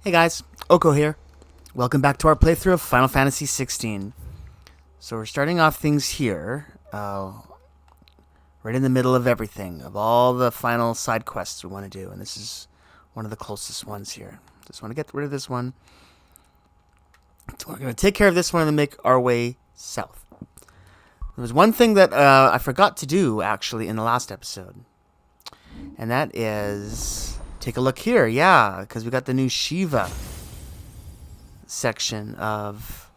Hey guys, Oko here. Welcome back to our playthrough of Final Fantasy XVI. So we're starting off things here, right in the middle of everything, of all the final side quests we want to do, and this is one of the closest ones here. Just want to get rid of this one. So we're going to take care of this one and then make our way south. There was one thing that I forgot to do, actually, in the last episode, and that is... take a look here, yeah, because we got the new Shiva section of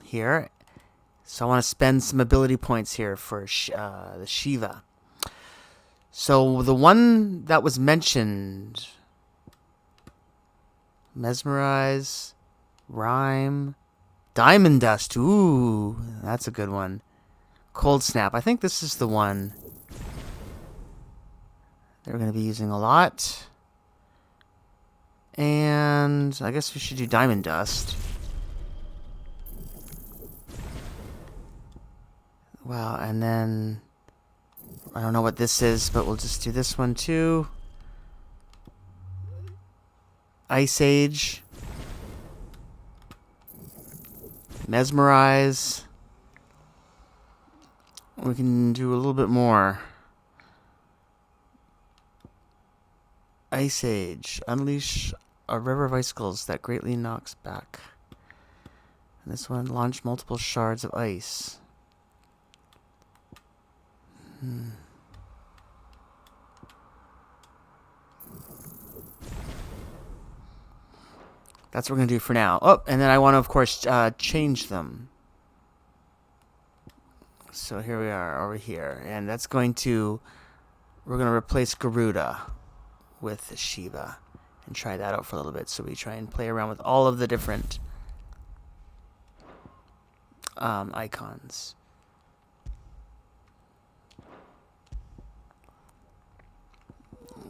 here. So I want to spend some ability points here for the Shiva. So the one that was mentioned, Mesmerize, Rhyme, Diamond Dust, ooh, that's a good one. Cold Snap, I think this is the one they're going to be using a lot. And I guess we should do Diamond Dust. Well, and then I don't know what this is, but we'll just do this one too. Ice Age. Mesmerize. We can do a little bit more. Ice Age. Unleash a river of icicles that greatly knocks back. And this one, launch multiple shards of ice. That's what we're going to do for now. Oh, and then I want to, of course, change them. So here we are, over here. And that's going to... we're going to replace Garuda with Shiva and try that out for a little bit. So we try and play around with all of the different icons.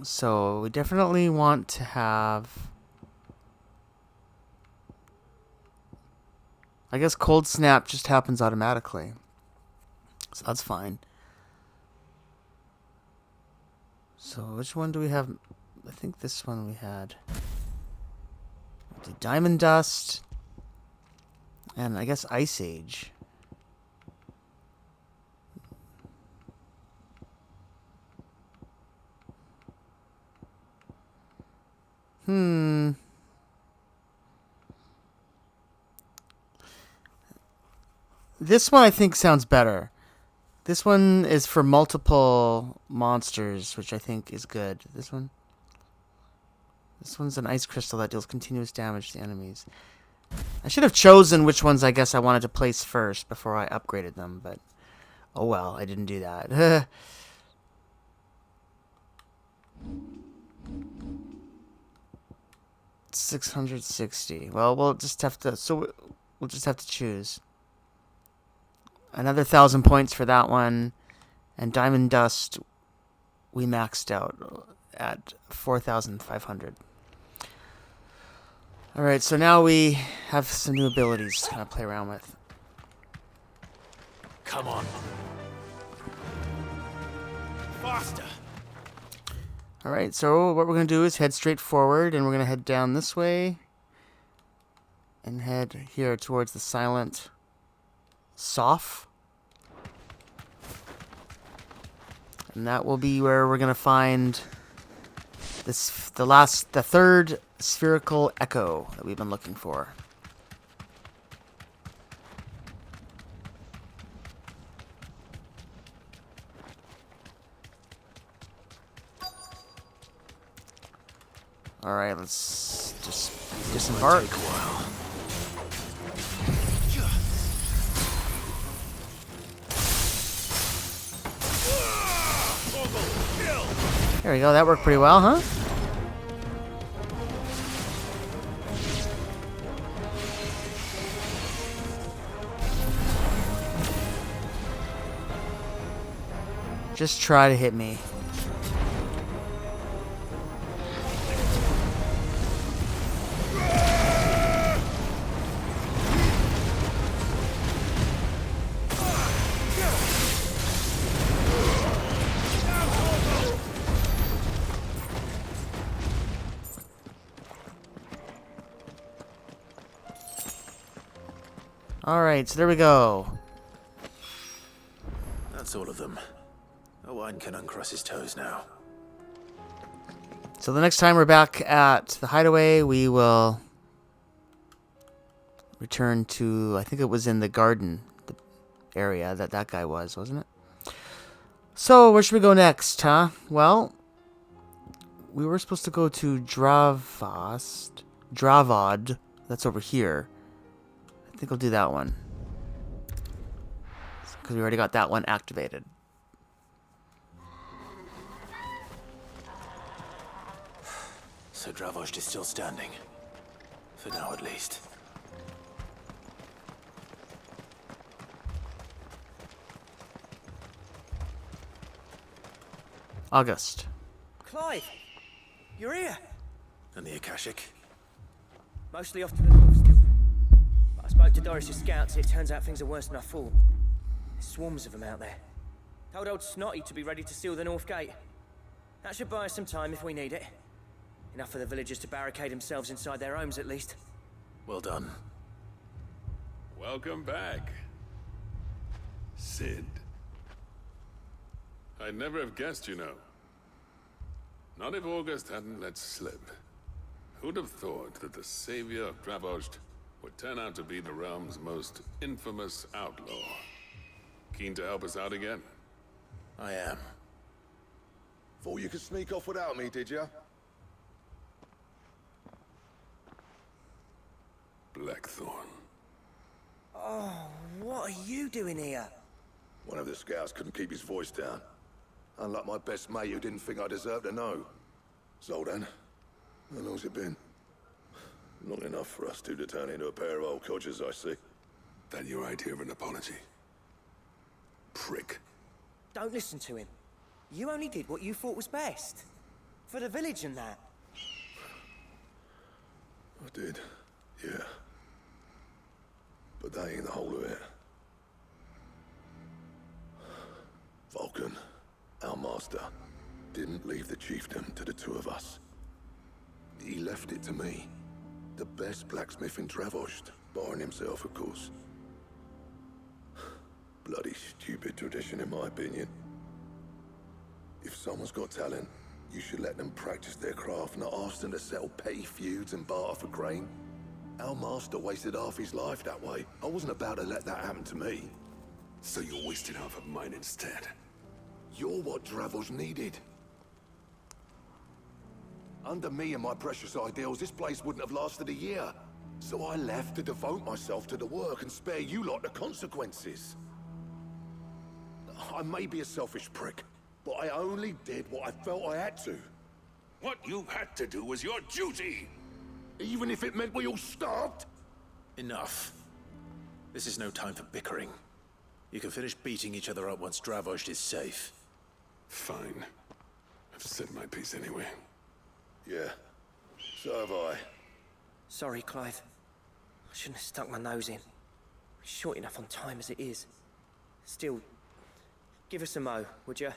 So we definitely want to have, I guess Cold Snap just happens automatically, so that's fine. So which one do we have? I think this one we had. The Diamond Dust. And I guess Ice Age. This one I think sounds better. This one is for multiple monsters, which I think is good. This one's an ice crystal that deals continuous damage to enemies. I should have chosen which ones I guess I wanted to place first before I upgraded them, but oh well, I didn't do that. 660. Well, we'll just have to choose. Another 1,000 points for that one, and Diamond Dust we maxed out at 4,500. All right, so now we have some new abilities to kind of play around with. Come on. Faster. All right, so what we're going to do is head straight forward, and we're going to head down this way and head here towards the Silent Soph. And that will be where we're going to find the third spherical echo that we've been looking for. All right, let's just disembark. There we go, that worked pretty well, huh? Just try to hit me. Alright, so there we go. That's all of them. Owen can uncross his toes now. So the next time we're back at the hideaway, we will return to, I think it was in the garden area that guy was, wasn't it? So where should we go next, huh? Well, we were supposed to go to Dravod. That's over here. I think I'll do that one. Because we already got that one activated. So Dravost is still standing. For now, at least. August. Clive! You're here! And the Akashic? Mostly off to the north still. But I spoke to Doris's scouts, it turns out things are worse than I thought. There's swarms of them out there. Told old Snotty to be ready to seal the north gate. That should buy us some time if we need it. Enough for the villagers to barricade themselves inside their homes, at least. Well done. Welcome back, Sid. I'd never have guessed, you know. Not if August hadn't let slip. Who'd have thought that the savior of Dravost would turn out to be the realm's most infamous outlaw? Keen to help us out again? I am. Thought you could sneak off without me, did ya? Blackthorn. Oh, what are you doing here? One of the scouts couldn't keep his voice down. Unlike my best mate who didn't think I deserved to know. Zoldan, how long's it been? Long enough for us two to turn into a pair of old codgers, I see. That your idea of an apology? Prick. Don't listen to him. You only did what you thought was best. For the village and that. I did, yeah. But that ain't the whole of it. Vulcan, our master, didn't leave the chiefdom to the two of us. He left it to me. The best blacksmith in Dravost, barring himself, of course. Bloody stupid tradition, in my opinion. If someone's got talent, you should let them practice their craft, not ask them to settle petty feuds and barter for grain. Our master wasted half his life that way. I wasn't about to let that happen to me. So you wasted half of mine instead. You're what Dravost needed. Under me and my precious ideals, this place wouldn't have lasted a year. So I left to devote myself to the work and spare you lot the consequences. I may be a selfish prick, but I only did what I felt I had to. What you had to do was your duty! Even if it meant we all starved? Enough. This is no time for bickering. You can finish beating each other up once Dravost is safe. Fine. I've said my piece anyway. Yeah, so have I. Sorry, Clive. I shouldn't have stuck my nose in. We're short enough on time as it is. Still, give us a mo, would you?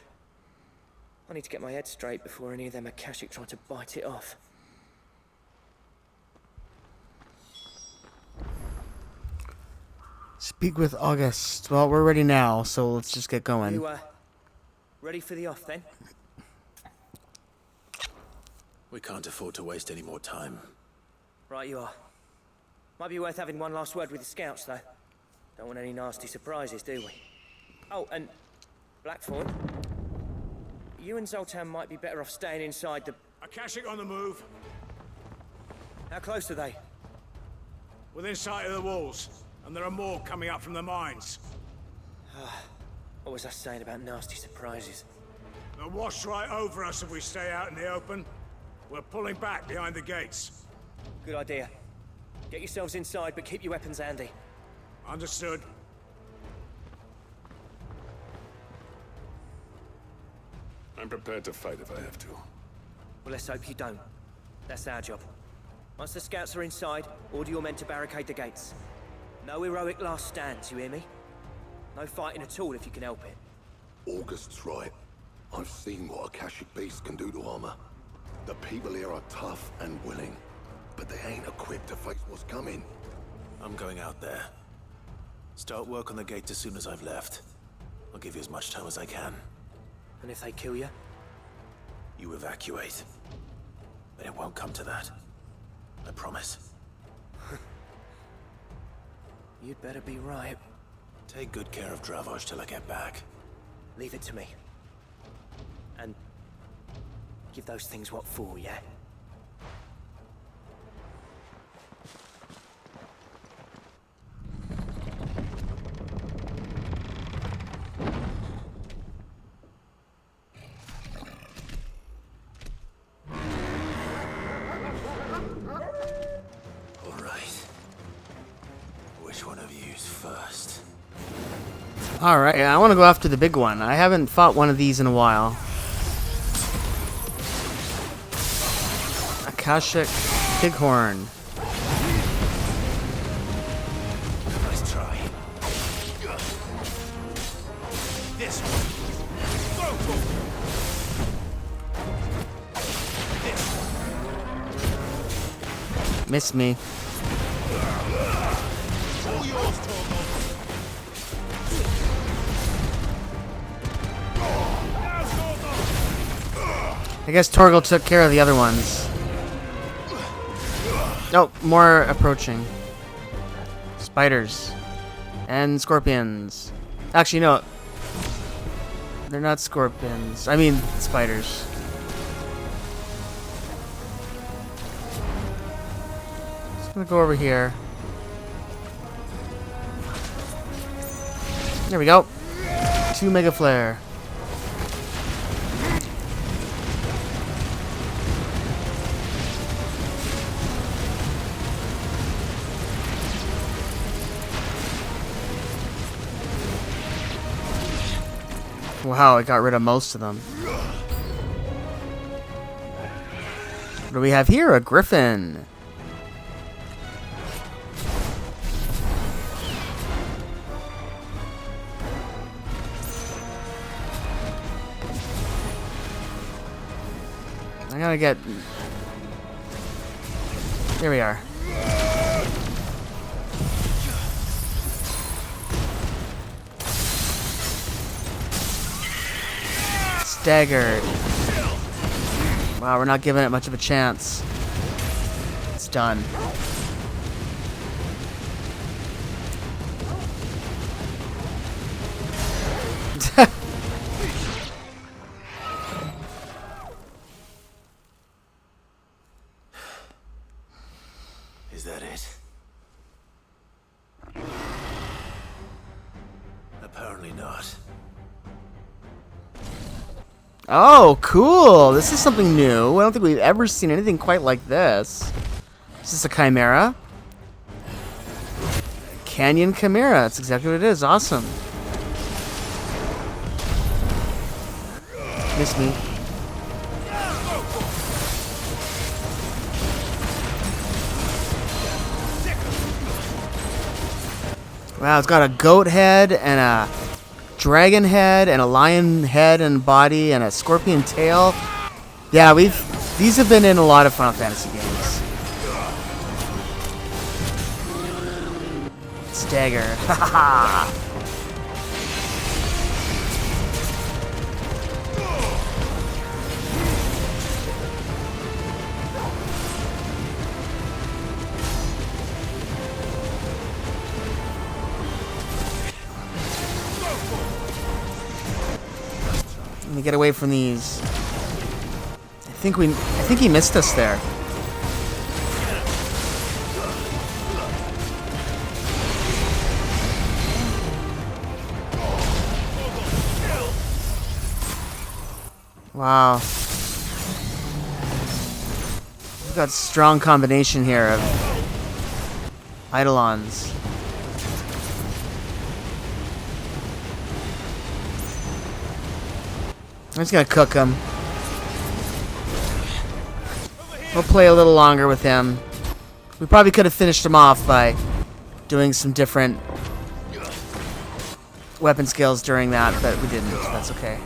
I need to get my head straight before any of them Akashic try to bite it off. Speak with August. Well, we're ready now, so let's just get going. You, ready for the off, then? We can't afford to waste any more time. Right you are. Might be worth having one last word with the scouts, though. Don't want any nasty surprises, do we? Oh, and Blackthorn, you and Zoltan might be better off staying inside the... Akashic on the move. How close are they? Within sight of the walls. And there are more coming up from the mines. What was I saying about nasty surprises? They'll wash right over us if we stay out in the open. We're pulling back behind the gates. Good idea. Get yourselves inside, but keep your weapons handy. Understood. I'm prepared to fight if I have to. Well, let's hope you don't. That's our job. Once the scouts are inside, order your men to barricade the gates. No heroic last stands, you hear me? No fighting at all if you can help it. August's right. I've seen what Akashic beasts can do to armor. The people here are tough and willing, but they ain't equipped to face what's coming. I'm going out there. Start work on the gate as soon as I've left. I'll give you as much time as I can. And if they kill you? You evacuate. But it won't come to that. I promise. You'd better be right. Take good care of Dravoj till I get back. Leave it to me. And give those things what for, yeah? All right. Which one of you's first? Alright, I want to go after the big one. I haven't fought one of these in a while. Akashic Bighorn. Nice try. This one. Miss me. All yours, Torgo. I guess Torgal took care of the other ones. Oh, more approaching. Spiders. And scorpions. Actually, no. They're not scorpions. I mean, spiders. Just gonna go over here. There we go. 2 Mega Flare. Wow, I got rid of most of them. What do we have here? A griffin. I gotta get... There we are. Staggered. Wow, we're not giving it much of a chance. It's done. Is that it? Apparently not. Oh, cool! This is something new. I don't think we've ever seen anything quite like this. Is this a chimera? Canyon Chimera. That's exactly what it is. Awesome. Miss me. Wow, it's got a goat head and a dragon head and a lion head and body and a scorpion tail. Yeah, these have been in a lot of Final Fantasy games. Stagger. Haha. Let me get away from these. I think he missed us there. Wow. We've got a strong combination here of Eidolons. I'm just gonna cook him. We'll play a little longer with him. We probably could have finished him off by doing some different weapon skills during that, but we didn't. That's okay.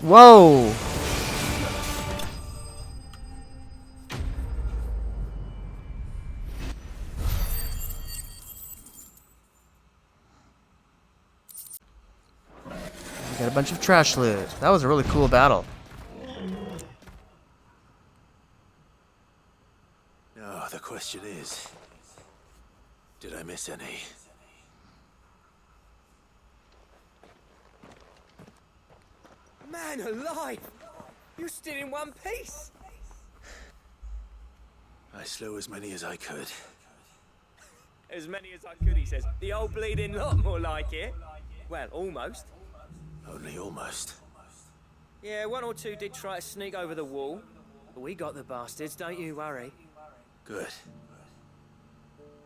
Whoa! We got a bunch of trash loot. That was a really cool battle. Now, the question is, did I miss any? Man alive! You're still in one piece! I slew as many as I could. As many as I could, he says. The old bleeding lot, more like it. Well, almost. Only almost. Yeah, one or two did try to sneak over the wall. But we got the bastards, don't you worry. Good.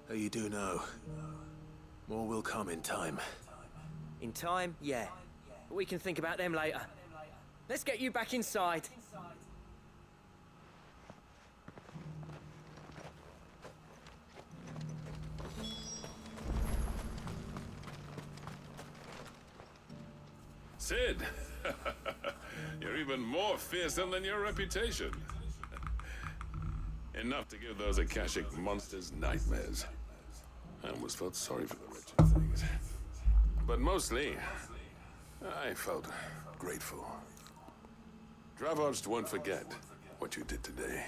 Though you do know, more will come in time. In time, yeah. But we can think about them later. Let's get you back inside. Sid! You're even more fearsome than your reputation. Enough to give those Akashic monsters nightmares. I almost felt sorry for the wretched things. But mostly, I felt grateful. Dravoged won't forget what you did today.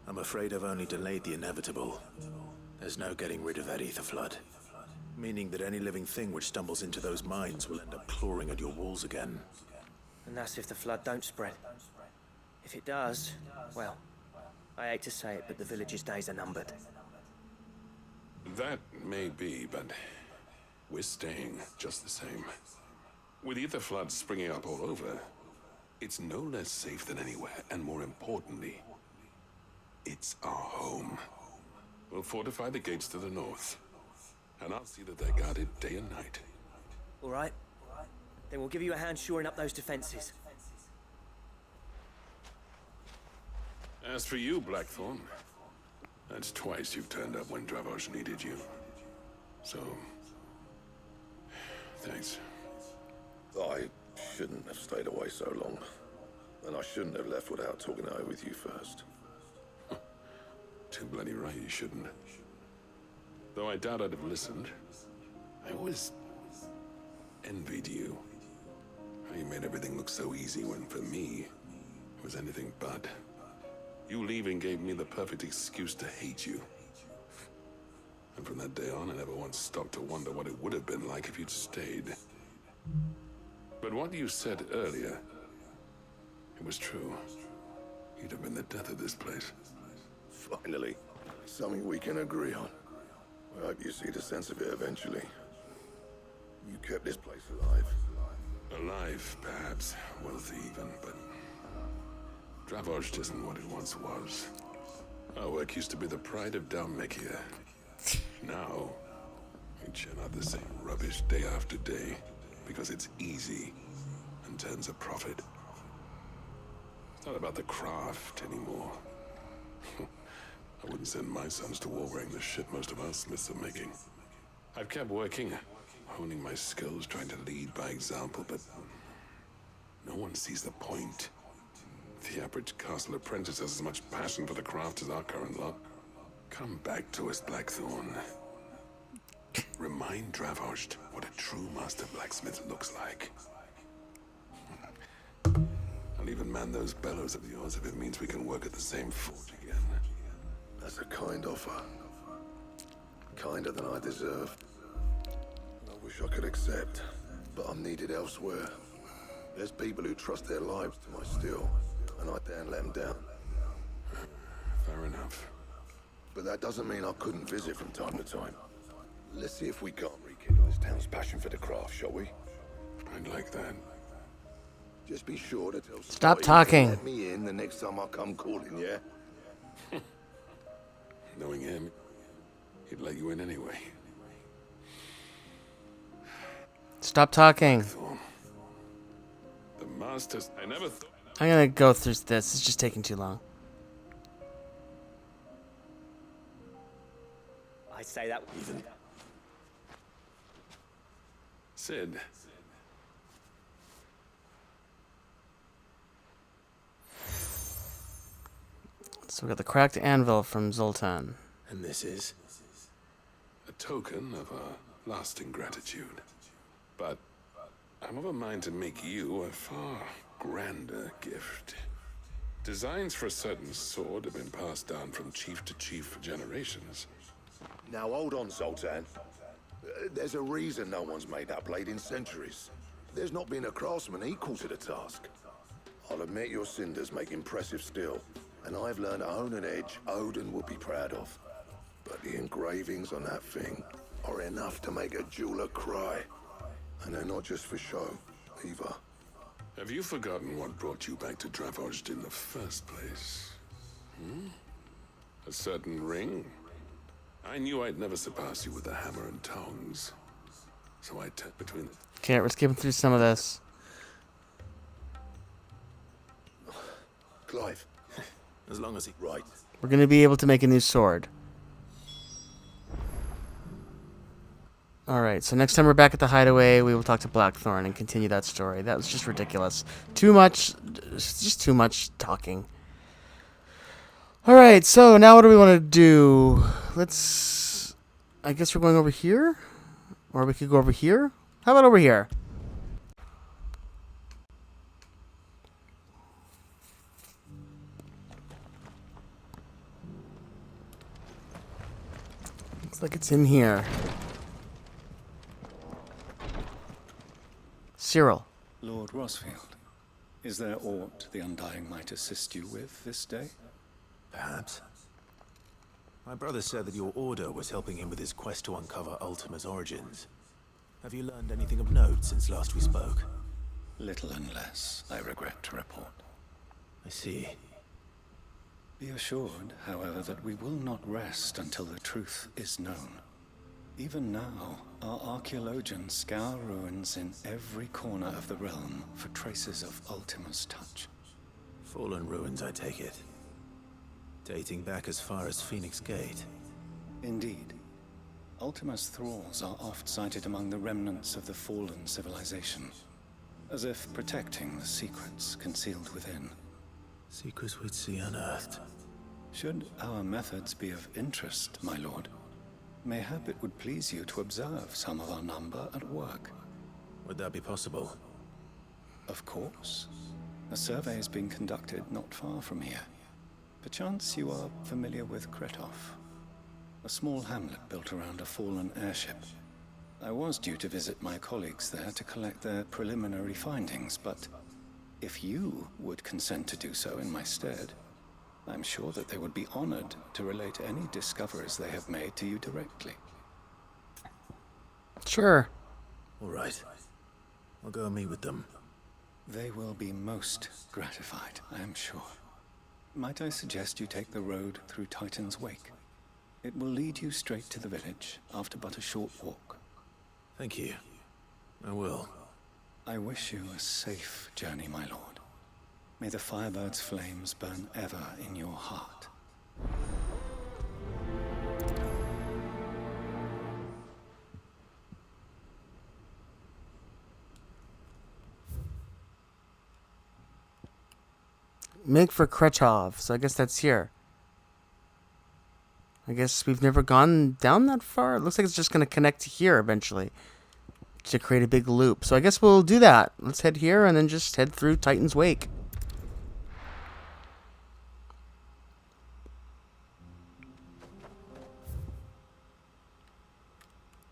I'm afraid I've only delayed the inevitable. There's no getting rid of that ether flood. Meaning that any living thing which stumbles into those mines will end up clawing at your walls again. And that's if the flood don't spread. If it does, well, I hate to say it, but the village's days are numbered. That may be, but we're staying just the same. With ether floods springing up all over, it's no less safe than anywhere, and more importantly, it's our home. We'll fortify the gates to the north, and I'll see that they're guarded day and night. All right? Then we'll give you a hand shoring up those defenses. As for you, Blackthorn, that's twice you've turned up when Dravos needed you. So, thanks. I shouldn't have stayed away so long. And I shouldn't have left without talking it over with you first. Too bloody right you shouldn't. Though I doubt I'd have listened. I always envied you. How you made everything look so easy when, for me, it was anything but. You leaving gave me the perfect excuse to hate you. And from that day on, I never once stopped to wonder what it would have been like if you'd stayed. But what you said earlier, it was true. You'd have been the death of this place. Finally, something we can agree on. I hope you see the sense of it eventually. You kept this place alive. Alive, perhaps. Wealthy even, but Dravoged isn't what it once was. Our work used to be the pride of Dalmekia. Now, we churn out the same rubbish day after day because it's easy and turns a profit. It's not about the craft anymore. I wouldn't send my sons to war wearing the shit most of our smiths are making. I've kept working, honing my skills, trying to lead by example, but no one sees the point. The average castle apprentice has as much passion for the craft as our current lot. Come back to us, Blackthorn. Remind Dravoged what a true master blacksmith looks like. I'll even man those bellows of yours if it means we can work at the same forge again. That's a kind offer. Kinder than I deserve. I wish I could accept, but I'm needed elsewhere. There's people who trust their lives to my steel, and I daren't let them down. Fair enough. But that doesn't mean I couldn't visit from time to time. Let's see if we can't rekindle this town's passion for the craft, shall we? I'd like that. Just be sure to tell Stop Scotty to talking. let me in the next time I come calling, yeah? Knowing him, he'd let you in anyway. Stop talking. Thorn. The masters, I never thought... I'm gonna go through this. It's just taking too long. I'd say that Even Sid. So we got the cracked anvil from Zoltan. and this is A token of our lasting gratitude. But I'm of a mind to make you a far grander gift. Designs for a certain sword have been passed down from chief to chief for generations. Now hold on, Sultan. There's a reason no one's made that blade in centuries. There's not been a craftsman equal to the task. I'll admit your cinders make impressive steel, and I've learned to hone an edge Odin would be proud of. But the engravings on that thing are enough to make a jeweler cry. And they're not just for show, either. Have you forgotten what brought you back to Dravozd in the first place? A certain ring? I knew I'd never surpass you with the hammer and tongs. So I tapped between the... Okay, we're skipping through some of this. Clive. As long as he... Right. We're going to be able to make a new sword. Alright, so next time we're back at the hideaway, we will talk to Blackthorn and continue that story. That was just ridiculous. Too much, just too much talking. Alright, so now what do we want to do? Let's... I guess we're going over here? Or we could go over here? How about over here? Looks like it's in here. Cyril. Lord Rosfield, is there aught the Undying might assist you with this day? Perhaps. My brother said that your order was helping him with his quest to uncover Ultima's origins. Have you learned anything of note since last we spoke? Little and less, I regret to report. I see. Be assured, however, that we will not rest until the truth is known. Even now, our archaeologians scour ruins in every corner of the realm for traces of Ultima's touch. Fallen ruins, I take it. Dating back as far as Phoenix Gate. Indeed. Ultima's thralls are oft sighted among the remnants of the fallen civilization, as if protecting the secrets concealed within. Secrets we'd see unearthed. Should our methods be of interest, my lord, mayhap it would please you to observe some of our number at work. Would that be possible? Of course. A survey is being conducted not far from here. Perchance you are familiar with Kretov, a small hamlet built around a fallen airship. I was due to visit my colleagues there to collect their preliminary findings, but if you would consent to do so in my stead, I'm sure that they would be honored to relate any discoveries they have made to you directly. Sure. All right. I'll go and meet with them. They will be most gratified, I am sure. Might I suggest you take the road through Titan's Wake? It will lead you straight to the village after but a short walk. Thank you. I will. I wish you a safe journey, my lord. May the Firebird's flames burn ever in your heart. Make for Kretov, so I guess that's here. I guess we've never gone down that far. It looks like it's just going to connect to here eventually to create a big loop. So I guess we'll do that. Let's head here and then just head through Titan's Wake.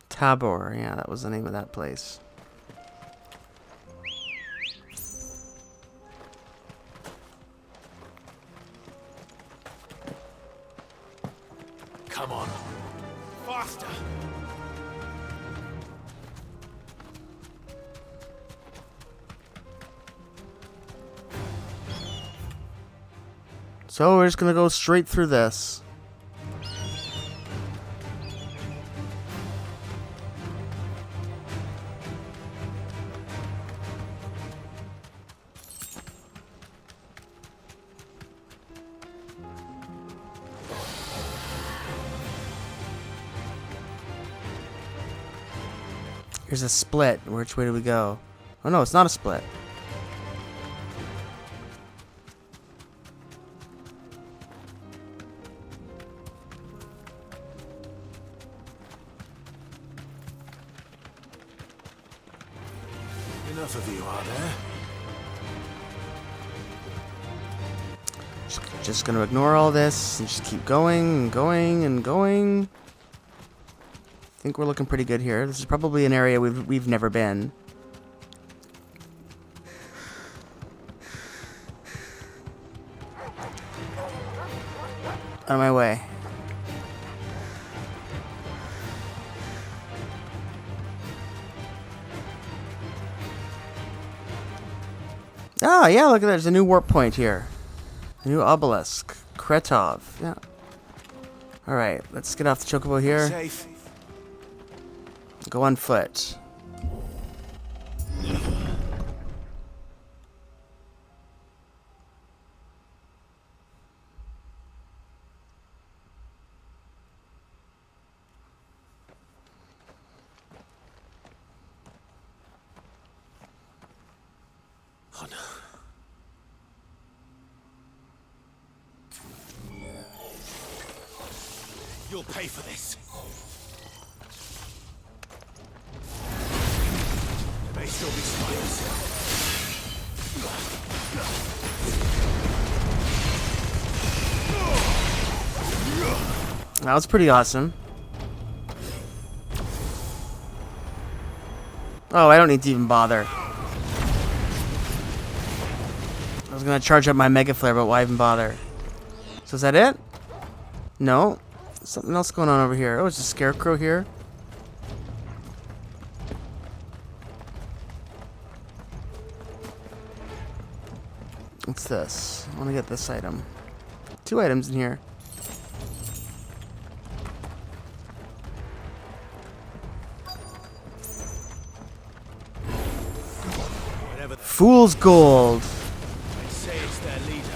Tabor, yeah, that was the name of that place. Come on. Faster! So we're just going to go straight through this. Here's a split. Which way do we go? Oh no, it's not a split. enough of you, are there? Just gonna ignore all this and just keep going and going and going. I think we're looking pretty good here. This is probably an area we've never been. On my way. Ah, yeah, look at that. There's a new warp point here. A new obelisk. Kretov. Yeah. Alright, let's get off the chocobo here. Safe. Go on foot. Oh no. You'll pay for this. There may still be spiders. That was pretty awesome. Oh, I don't need to even bother. I was gonna charge up my Mega Flare, but why even bother? So is that it? No? Something else going on over here. Oh, it's a scarecrow here. What's this? I want to get this item. 2 items in here. Fool's gold. They say it's their leader.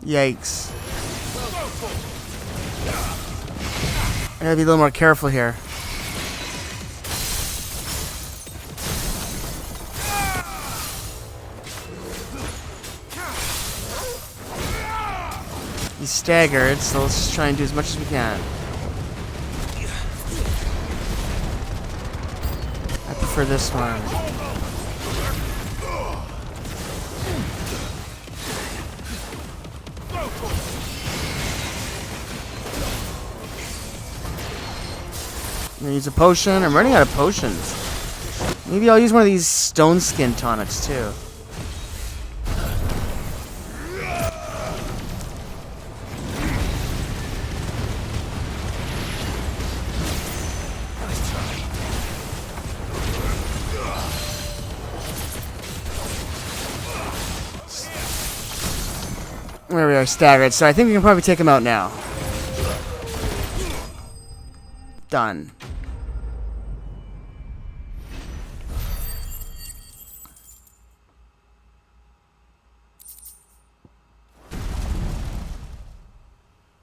Yikes. I gotta be a little more careful here. He's staggered, so let's just try and do as much as we can. I prefer this one. I'm gonna use a potion. I'm running out of potions. Maybe I'll use one of these stone skin tonics too. There we are, staggered. So I think we can probably take him out now. Done.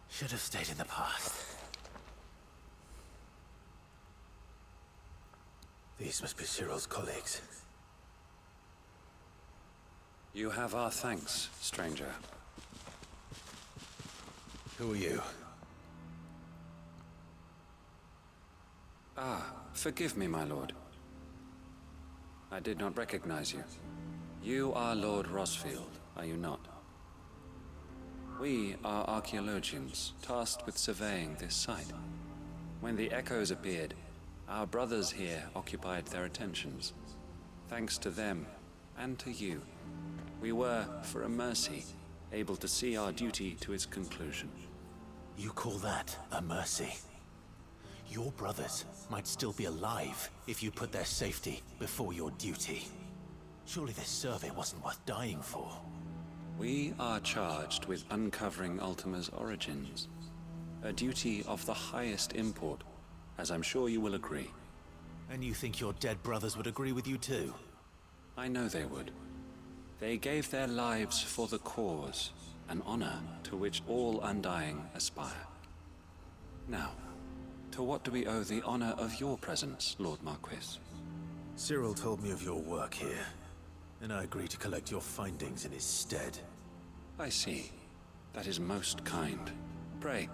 Should have stayed in the past. These must be Cyril's colleagues. You have our thanks, stranger. Who are you? Ah, forgive me, my lord. I did not recognize you. You are Lord Rosfield, are you not? We are archaeologians, tasked with surveying this site. When the echoes appeared, our brothers here occupied their attentions. Thanks to them, and to you, we were, for a mercy, able to see our duty to its conclusion. You call that a mercy? Your brothers might still be alive if you put their safety before your duty. Surely this survey wasn't worth dying for. We are charged with uncovering Ultima's origins. A duty of the highest import, as I'm sure you will agree. And you think your dead brothers would agree with you too? I know they would. They gave their lives for the cause, an honor to which all Undying aspire. Now, to what do we owe the honor of your presence, Lord Marquis? Cyril told me of your work here, and I agreed to collect your findings in his stead. I see. That is most kind. Pray,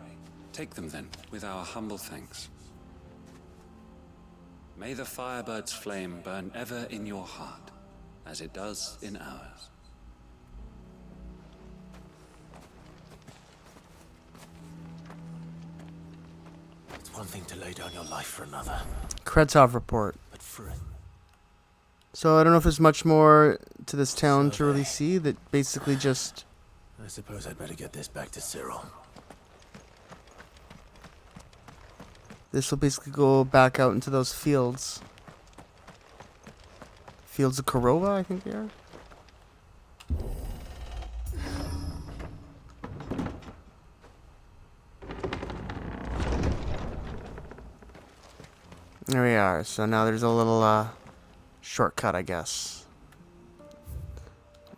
Take them then, with our humble thanks. May the Firebird's flame burn ever in your heart, as it does in ours. It's one thing to lay down your life for another, Kretov report. but for it. So I don't know if there's much more to this town to really see. That basically just... I suppose I'd better get this back to Cyril. This will basically go back out into those fields. Fields of Korova, I think they are. There we are. So now there's a little shortcut, I guess.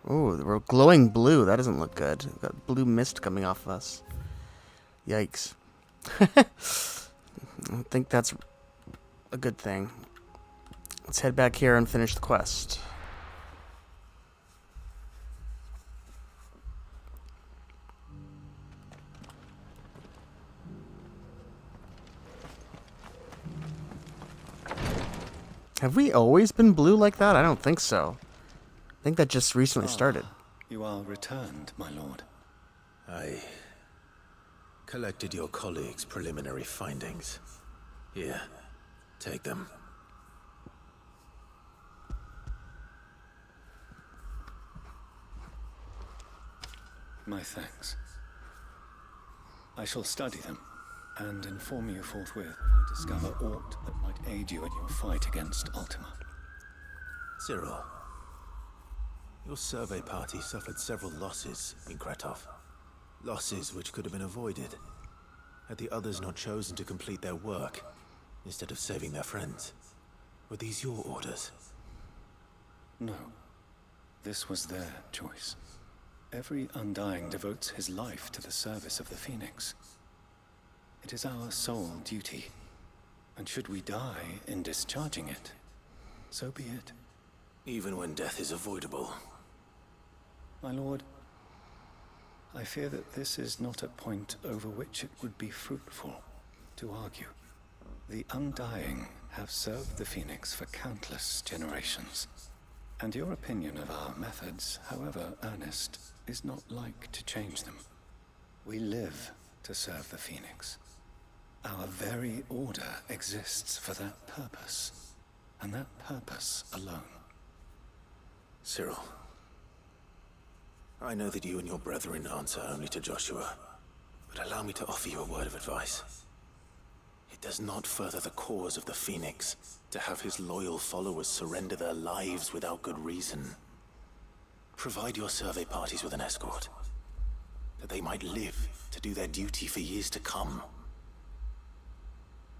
Oh, we're glowing blue. That doesn't look good. We've got blue mist coming off of us. Yikes. I don't think that's a good thing. Let's head back here and finish the quest. Have we always been blue like that? I don't think so. I think that just recently started. You are returned, my lord. I collected your colleagues' preliminary findings. Here, take them. My thanks. I shall study them and inform you forthwith if I discover aught that might aid you in your fight against Ultima. Cyril, your survey party suffered several losses in Kretov. Losses which could have been avoided had the others not chosen to complete their work instead of saving their friends. Were these your orders? No. This was their choice. Every Undying devotes his life to the service of the Phoenix. It is our sole duty, and should we die in discharging it, so be it. Even when death is avoidable. My lord, I fear that this is not a point over which it would be fruitful to argue. The Undying have served the Phoenix for countless generations, and your opinion of our methods, however earnest, is not like to change them. We live to serve the Phoenix. Our very order exists for that purpose, and that purpose alone. Cyril, I know that you and your brethren answer only to Joshua, but allow me to offer you a word of advice. It does not further the cause of the Phoenix to have his loyal followers surrender their lives without good reason. Provide your survey parties with an escort, that they might live to do their duty for years to come.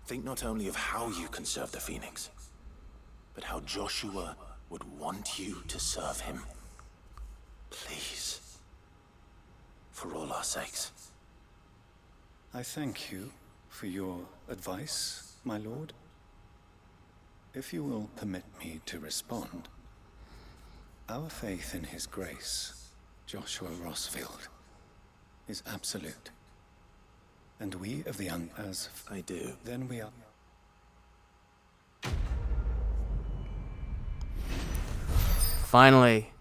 Think not only of how you can serve the Phoenix, but how Joshua would want you to serve him. Please. For all our sakes. I thank you for your advice, my lord. If you will permit me to respond, our faith in his grace, Joshua Rossfield, is absolute. And we of the as I do. Then we are... Finally.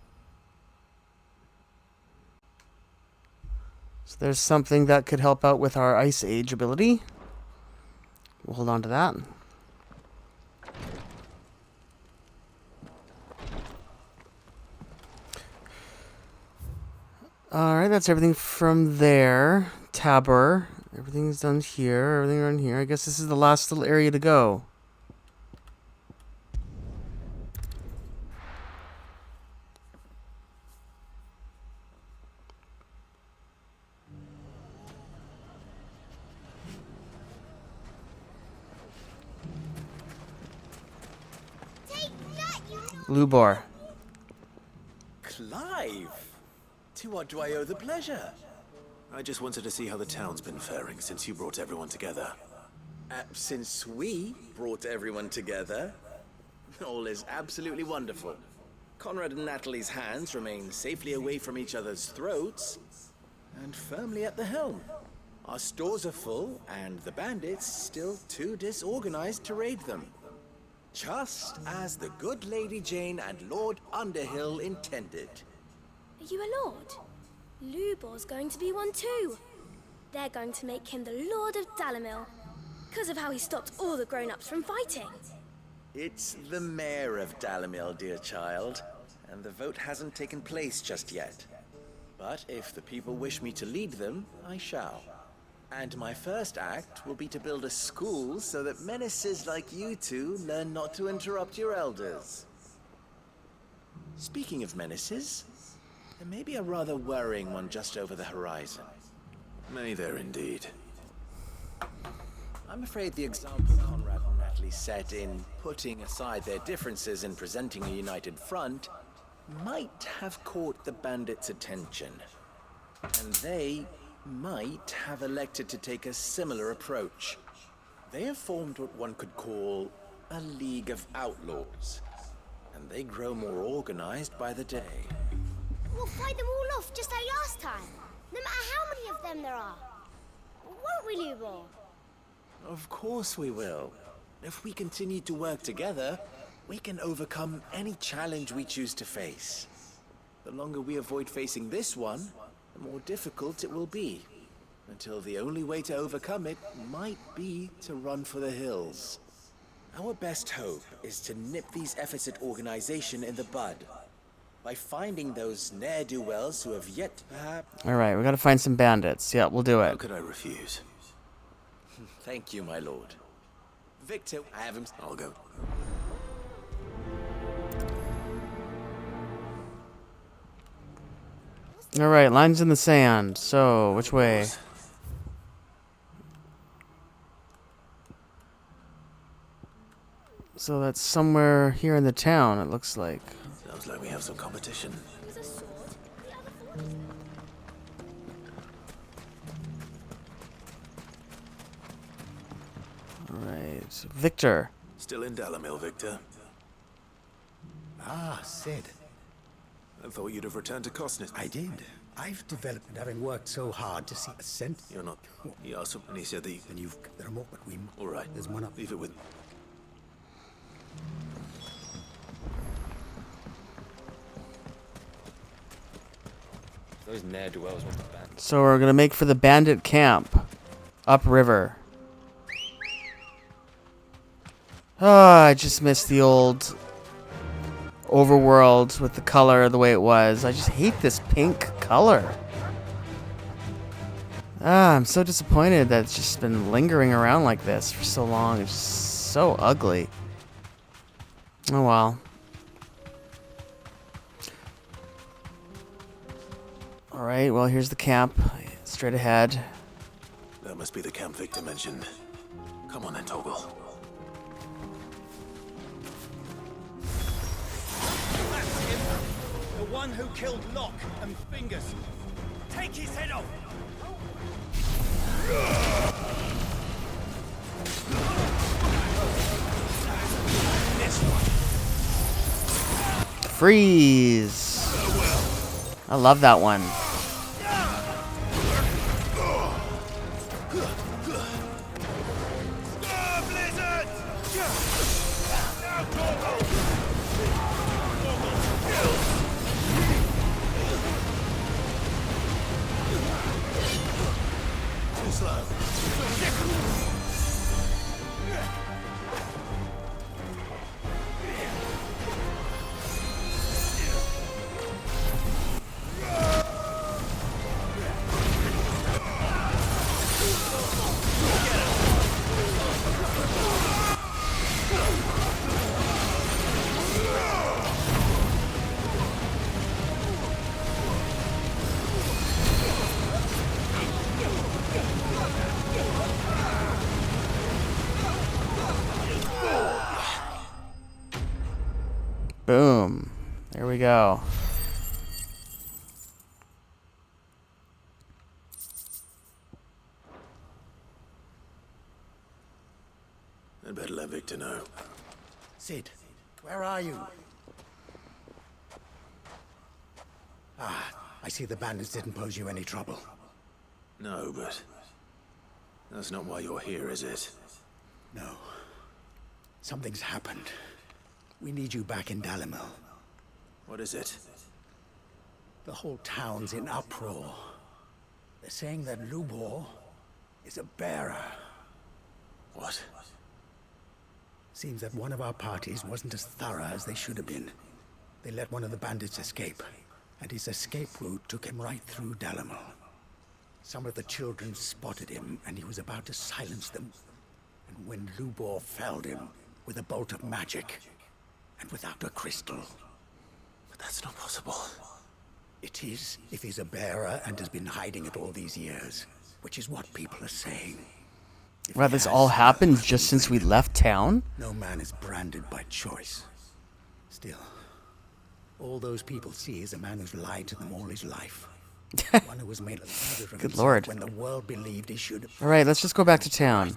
So there's something that could help out with our Ice Age ability. We'll hold on to that. Alright, that's everything from there. Tabor. Everything's done here. Everything around here. I guess this is the last little area to go. Lubar. Clive! To what do I owe the pleasure? I just wanted to see how the town's been faring since you brought everyone together. Since we brought everyone together, all is absolutely wonderful. Conrad and Natalie's hands remain safely away from each other's throats, and firmly at the helm. Our stores are full, and the bandits still too disorganized to raid them. Just as the good Lady Jane and Lord Underhill intended. Are you a lord? Lubor's going to be one too. They're going to make him the Lord of Dalamil, because of how he stopped all the grown-ups from fighting. It's the mayor of Dalamil, dear child, and the vote hasn't taken place just yet. But if the people wish me to lead them, I shall. And my first act will be to build a school so that menaces like you two learn not to interrupt your elders. Speaking of menaces, there may be a rather worrying one just over the horizon. May there indeed. I'm afraid the example Conrad and Natalie set in putting aside their differences and presenting a united front might have caught the bandits' attention. And they might have elected to take a similar approach. They have formed what one could call a League of Outlaws, and they grow more organized by the day. We'll fight them all off just like last time, no matter how many of them there are. Won't we, Lubor? Of course we will. If we continue to work together, we can overcome any challenge we choose to face. The longer we avoid facing this one, the more difficult it will be, until the only way to overcome it might be to run for the hills. Our best hope is to nip these efforts at organization in the bud, by finding those ne'er-do-wells who have yet perhaps... Alright, we gotta find some bandits. Yeah, we'll do How it. could I refuse? Thank you, my lord. Victor, I have him... I'll go. Alright, lines in the sand. So, which way? So that's somewhere here in the town, it looks like. Sounds like we have some competition. There's a sword. The other fort is Alright, Victor. Still in Dalamil, Victor. Ah, Sid. I thought you'd have returned to Cosnus. I did. I've developed it having worked so hard to see a scent. You're not. He asked and he said that you... Then you've got the remote, but we... All right. There's one up. Leave it with... Those ne'er-do-wells want the band. So we're gonna make for the bandit camp. Upriver. Ah, I just missed the old overworld with the color the way it was. I just hate this pink color. Ah, I'm so disappointed that it's just been lingering around like this for so long. It's just so ugly. Oh well. Alright, well here's the camp. Straight ahead. That must be the camp Victor mentioned. Come on then, Toggle. That's him! The one who killed Locke and Fingers. Take his head off! Freeze! I love that one. Too slow. Boom. There we go. I'd better let Victor know. Sid, where are you? Ah, I see the bandits didn't pose you any trouble. No, but That's not why you're here, is it? No. Something's happened. We need you back in Dalimil. What is it? The whole town's in uproar. They're saying that Lubor is a bearer. What? Seems that one of our parties wasn't as thorough as they should have been. They let one of the bandits escape, and his escape route took him right through Dalimil. Some of the children spotted him, and he was about to silence them. And when Lubor felled him with a bolt of magic, and without a crystal. But that's not possible. It is, if he's a bearer and has been hiding it all these years, which is what people are saying. If Wow, he this has all happened survived, just since we left town? no man is branded by choice. Still, all those people see is a man who's lied to them all his life. One who was made a leader of Good himself Lord. when the world believed he should. Alright, let's just go back to town.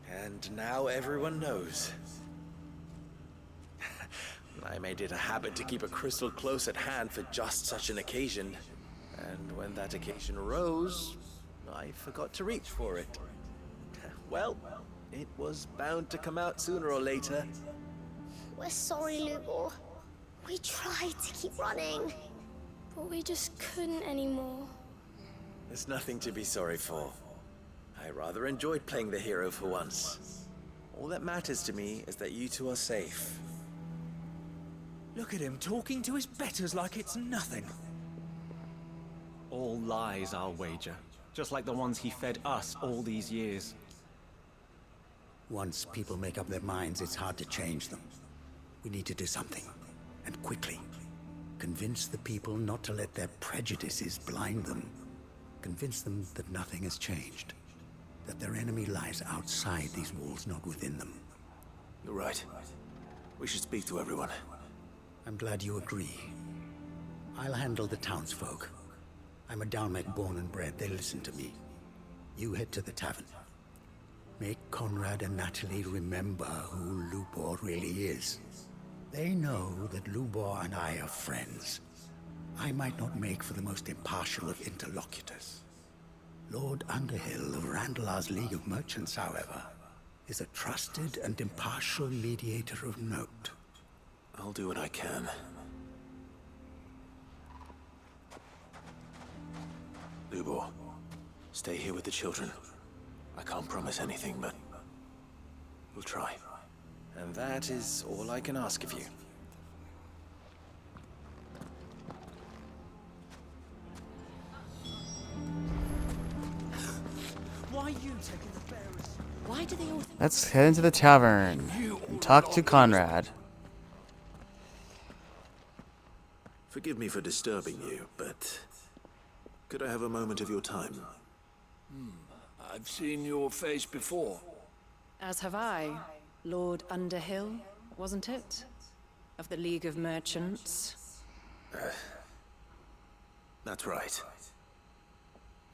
And now everyone knows. I made it a habit to keep a crystal close at hand for just such an occasion. And when that occasion arose, I forgot to reach for it. Well, it was bound to come out sooner or later. We're sorry, Lubor. We tried to keep running, but we just couldn't anymore. There's nothing to be sorry for. I rather enjoyed playing the hero for once. All that matters to me is that you two are safe. Look at him talking to his betters like it's nothing. All lies, I'll wager. Just like the ones he fed us all these years. Once people make up their minds, it's hard to change them. We need to do something, and quickly. Convince the people not to let their prejudices blind them. Convince them that nothing has changed. That their enemy lies outside these walls, not within them. You're right. We should speak to everyone. I'm glad you agree. I'll handle the townsfolk. I'm a Dalmek born and bred. They listen to me. You head to the tavern. Make Conrad and Natalie remember who Lubor really is. They know that Lubor and I are friends. I might not make for the most impartial of interlocutors. Lord Underhill of Randalar's League of Merchants, however, is a trusted and impartial mediator of note. I'll do what I can. Lubor, stay here with the children. I can't promise anything, but we'll try. And that is all I can ask of you. Why are you taking the bearers? Why do they all think Let's head into the tavern and talk to Conrad. Forgive me for disturbing you, but could I have a moment of your time? I've seen your face before. As have I. Lord Underhill, wasn't it? Of the League of Merchants. That's right.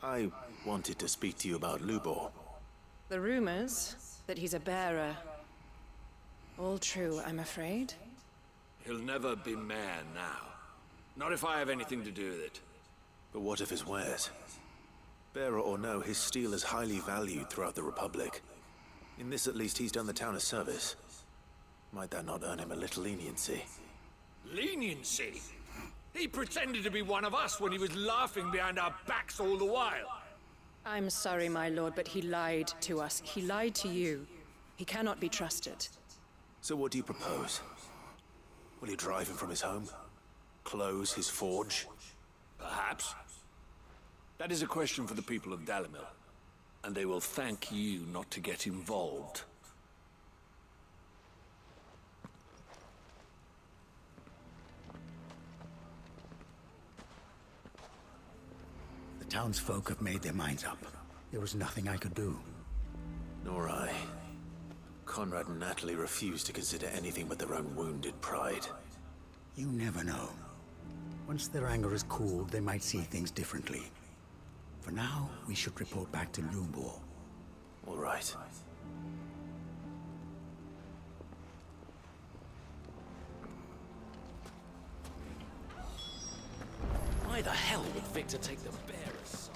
I wanted to speak to you about Lubor. The rumors that he's a bearer. All true, I'm afraid. He'll never be mayor now. Not if I have anything to do with it. But what of his wares? Bearer or no, his steel is highly valued throughout the Republic. In this at least he's done the town a service. Might that not earn him a little leniency? Leniency? He pretended to be one of us when he was laughing behind our backs all the while. I'm sorry, my lord, but he lied to us. He lied to you. He cannot be trusted. So what do you propose? Will you drive him from his home? Close his forge? Perhaps. That is a question for the people of Dalimil. And they will thank you not to get involved. The townsfolk have made their minds up. There was nothing I could do. Nor I. Conrad and Natalie refuse to consider anything but their own wounded pride. You never know. Once their anger is cooled, they might see things differently. For now, we should report back to Lubor. All right. Why the hell would Victor take the bearers?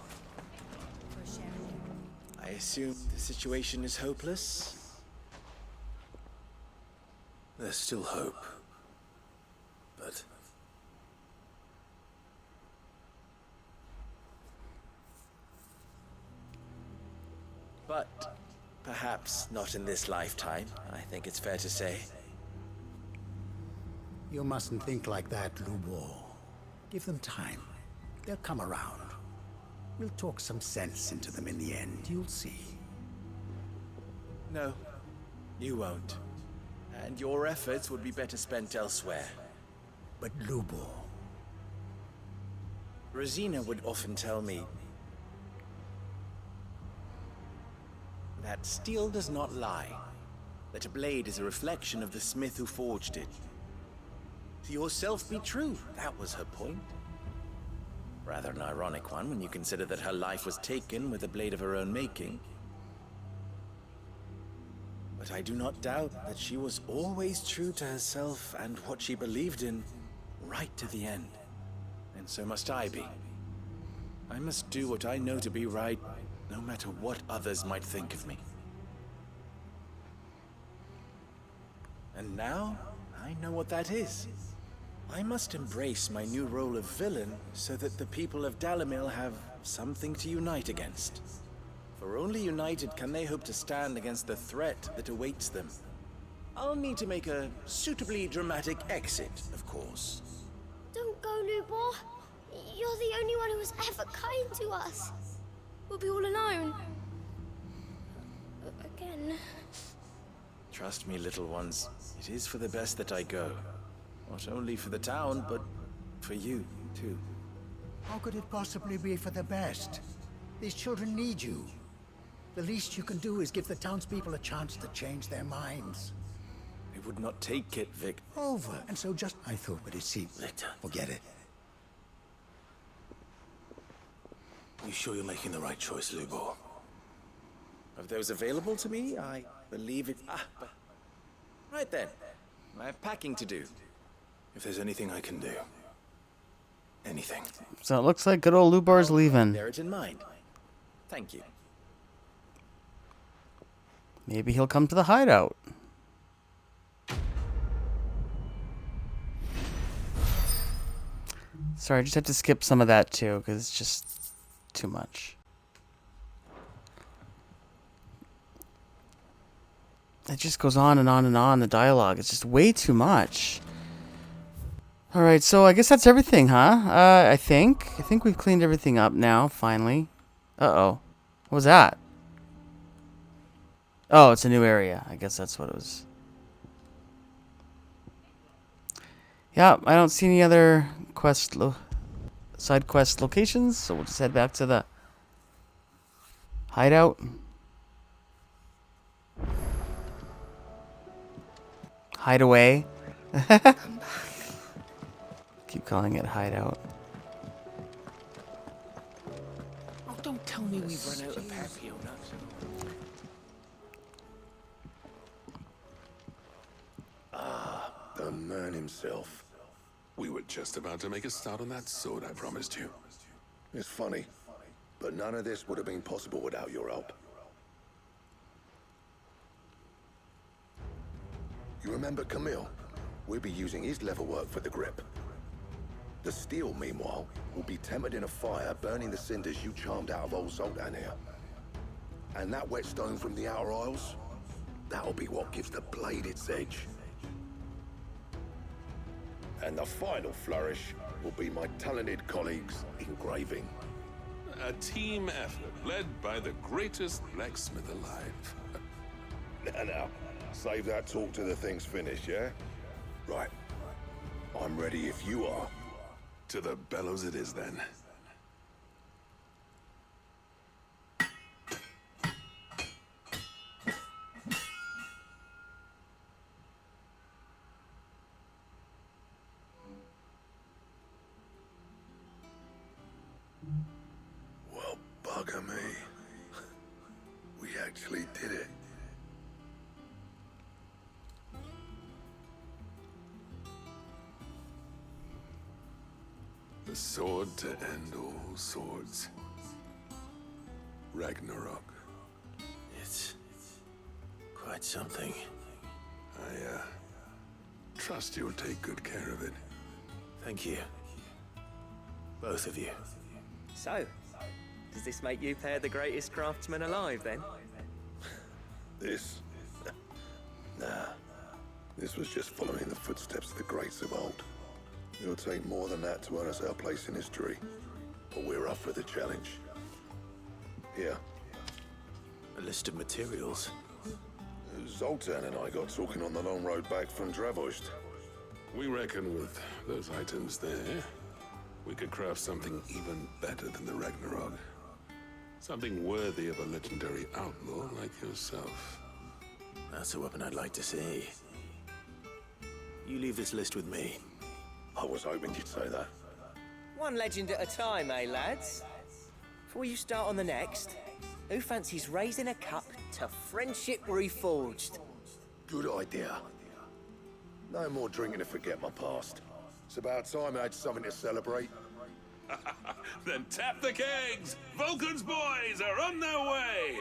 I assume the situation is hopeless? There's still hope. But But perhaps not in this lifetime, I think it's fair to say. You mustn't think like that, Lubor. Give them time. They'll come around. We'll talk some sense into them in the end, you'll see. No, you won't. And your efforts would be better spent elsewhere. But Lubor... Rosina would often tell me that steel does not lie, that a blade is a reflection of the smith who forged it. To yourself be true, that was her point. Rather an ironic one when you consider that her life was taken with a blade of her own making. But I do not doubt that she was always true to herself and what she believed in, right to the end. And so must I be. I must do what I know to be right, no matter what others might think of me. And now, I know what that is. I must embrace my new role of villain so that the people of Dalimil have something to unite against. For only united can they hope to stand against the threat that awaits them. I'll need to make a suitably dramatic exit, of course. Don't go, Lubor. You're the only one who was ever kind to us. We'll be all alone. Again. Trust me, little ones. It is for the best that I go. Not only for the town, but for you, too. How could it possibly be for the best? These children need you. The least you can do is give the townspeople a chance to change their minds. I would not take it, Vic. Over, and so just... I thought, but it seemed... Victor. Forget it. You sure you're making the right choice, Lubor? Of those available to me, I believe it... but... Right then. I have packing to do. If there's anything I can do. Anything. So it looks like good old Lubor's leaving. Bear it in mind. Thank you. Maybe he'll come to the hideout. Sorry, I just have to skip some of that too, because it's just too much. It just goes on and on and on, the dialogue. It's just way too much. Alright, so I guess that's everything, huh? I think we've cleaned everything up now, finally. Uh-oh. What was that? Oh, it's a new area. I guess that's what it was. Yeah, I don't see any other side quest locations, so we'll just head back to the hideout. Hideaway. Keep calling it hideout. Oh, don't tell me we've run out of Papio nuts. The man himself. We were just about to make a start on that sword I promised you. It's funny, but none of this would have been possible without your help. You remember Camille? We'll be using his leather work for the grip. The steel, meanwhile, will be tempered in a fire, burning the cinders you charmed out of old Zoltan here. And that whetstone from the Outer Isles, that'll be what gives the blade its edge. And the final flourish will be my talented colleagues' engraving. A team effort led by the greatest blacksmith alive. Now, save that talk till the thing's finished, yeah? Right. I'm ready if you are. To the bellows it is, then. Well, actually did it. The sword to end all swords. Ragnarok. It's quite something. I trust you'll take good care of it. Thank you. Both of you. So, does this make you pair the greatest craftsman alive, then? This? Nah. This was just following the footsteps of the greats of old. It'll take more than that to earn us our place in history. But we're up for the challenge. Here. A list of materials. Zoltan and I got talking on the long road back from Dravost. We reckon with those items there, we could craft something even better than the Ragnarok. Something worthy of a legendary outlaw like yourself. That's a weapon I'd like to see. You leave this list with me. I was hoping you'd say that. One legend at a time, eh, lads? Before you start on the next, who fancies raising a cup to friendship reforged? Good idea. No more drinking to forget my past. It's about time I had something to celebrate. Then tap the kegs! Vulcan's boys are on their way!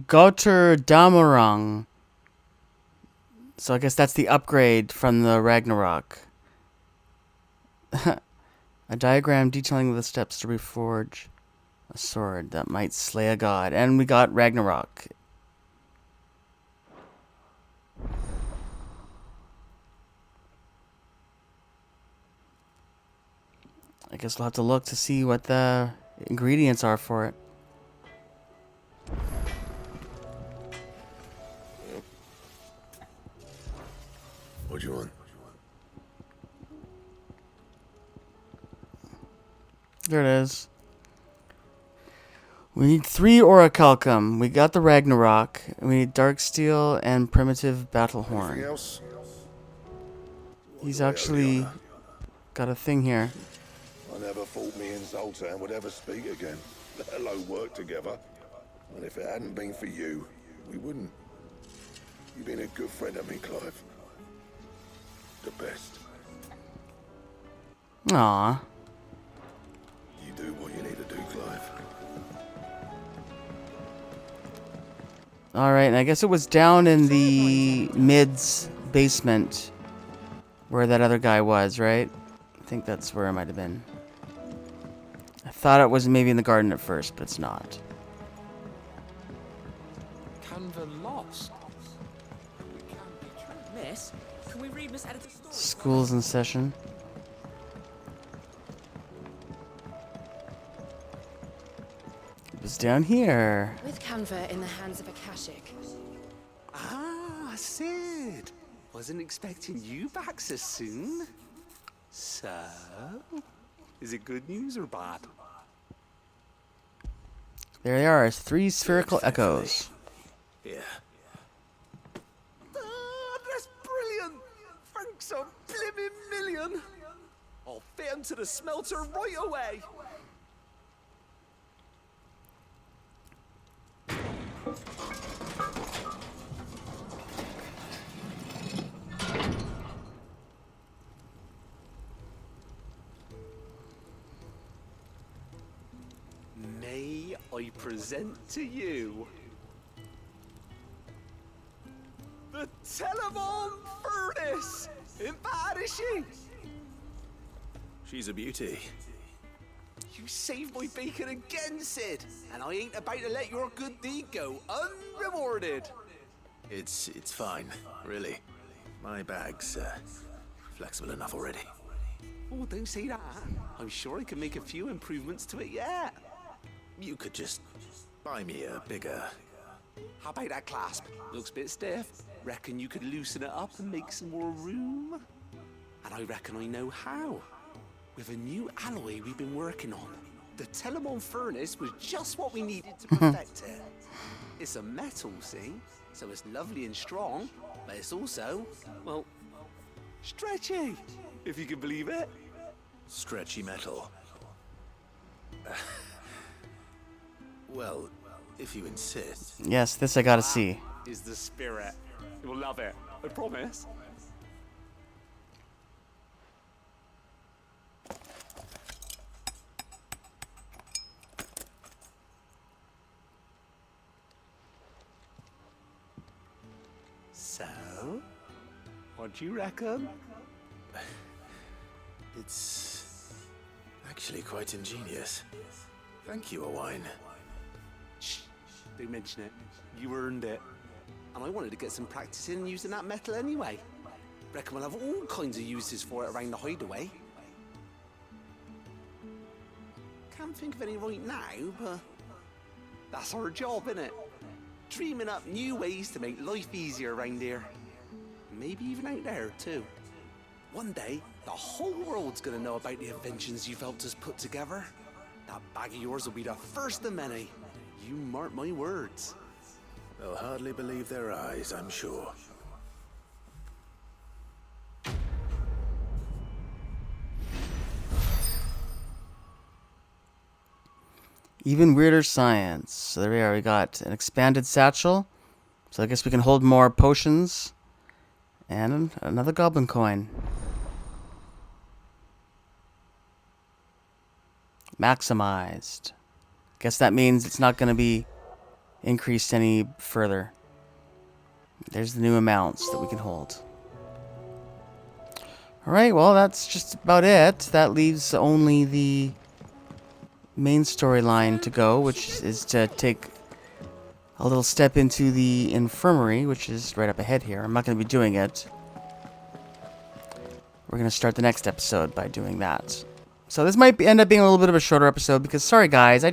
Götterdämmerung. So I guess that's the upgrade from the Ragnarok. A diagram detailing the steps to reforge a sword that might slay a god. And we got Ragnarok. I guess we'll have to look to see what the ingredients are for it. What do you want? There it is. We need 3 orichalcum. We got the Ragnarok. We need dark steel and primitive battle horn. Anything else? He's actually got a thing here. I never thought me and Zoltan would ever speak again, let alone work together. And if it hadn't been for you, we wouldn't. You've been a good friend of me, Clive. The best. Aww. You do what you need to do, Clive. Alright, and I guess it was down in the mid's basement where that other guy was, right? I think that's where it might have been. I thought it was maybe in the garden at first, but it's not. Canva lost. Miss, can we read Miss Editor's story? School's in session. It was down here. With Canva in the hands of Akashic. Ah, Sid. Wasn't expecting you back so soon. So, is it good news or bad? There they are, 3 spherical echoes. Yeah. That's brilliant. Thanks a blimmin' million. I'll fit 'em to the smelter right away. May I present to you the Telemon Furnace? Ain't bad, is she? She's a beauty. You saved my bacon again, Sid, and I ain't about to let your good deed go unrewarded. It's fine, really. My bag's flexible enough already. Oh, don't say that. I'm sure I can make a few improvements to it yet. You could just buy me a bigger... How about that clasp? Looks a bit stiff. Reckon you could loosen it up and make some more room? And I reckon I know how. With a new alloy we've been working on. The Telemon Furnace was just what we needed to perfect it. It's a metal, see? So it's lovely and strong, but it's also, well, stretchy, if you can believe it. Stretchy metal. Well, if you insist. Yes, this I gotta see. Is the spirit. You'll love it, I promise. So, what do you reckon? It's actually quite ingenious. Thank you, Owain. Shh, don't mention it. You earned it. And I wanted to get some practice in using that metal anyway. Reckon we'll have all kinds of uses for it around the hideaway. Can't think of any right now, but that's our job, innit? Dreaming up new ways to make life easier around here. Maybe even out there, too. One day, the whole world's gonna know about the inventions you've helped us put together. That bag of yours will be the first of many. You mark my words. They'll hardly believe their eyes, I'm sure. Even weirder science. So there we are. We got an expanded satchel. So I guess we can hold more potions. And another goblin coin. Maximized. Guess that means it's not going to be increased any further. There's the new amounts that we can hold. Alright, well, that's just about it. That leaves only the main storyline to go, which is to take a little step into the infirmary, which is right up ahead here. I'm not going to be doing it. We're going to start the next episode by doing that. So this might end up being a little bit of a shorter episode because, sorry guys, I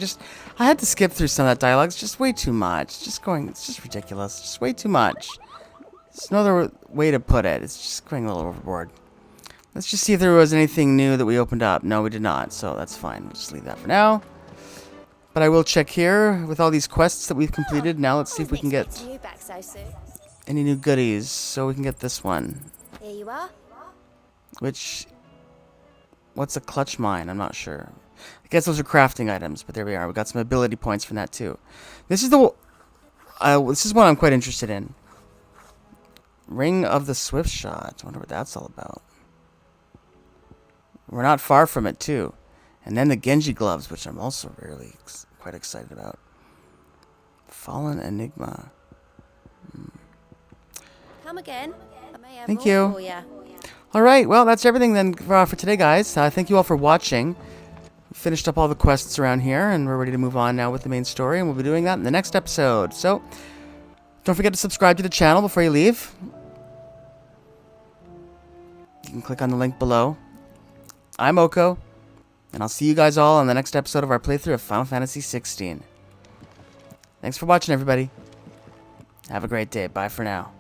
had to skip through some of that dialogue. It's just way too much. It's just ridiculous. Just way too much. There's no other way to put it. It's just going a little overboard. Let's just see if there was anything new that we opened up. No, we did not, so that's fine. We'll just leave that for now. But I will check here with all these quests that we've completed. Now let's see if we can get any new goodies. So we can get this one. Here you are. What's a clutch mine? I'm not sure. I guess those are crafting items, but there we are. We got some ability points from that too. This is one I'm quite interested in. Ring of the Swift Shot. I wonder what that's all about. We're not far from it too. And then the Genji gloves, which I'm also really quite excited about. Fallen Enigma. Come again. I may have Thank more you. for ya. Alright, well, that's everything then for today, guys. Thank you all for watching. We finished up all the quests around here, and we're ready to move on now with the main story, and we'll be doing that in the next episode. So, don't forget to subscribe to the channel before you leave. You can click on the link below. I'm Oko, and I'll see you guys all on the next episode of our playthrough of Final Fantasy XVI. Thanks for watching, everybody. Have a great day. Bye for now.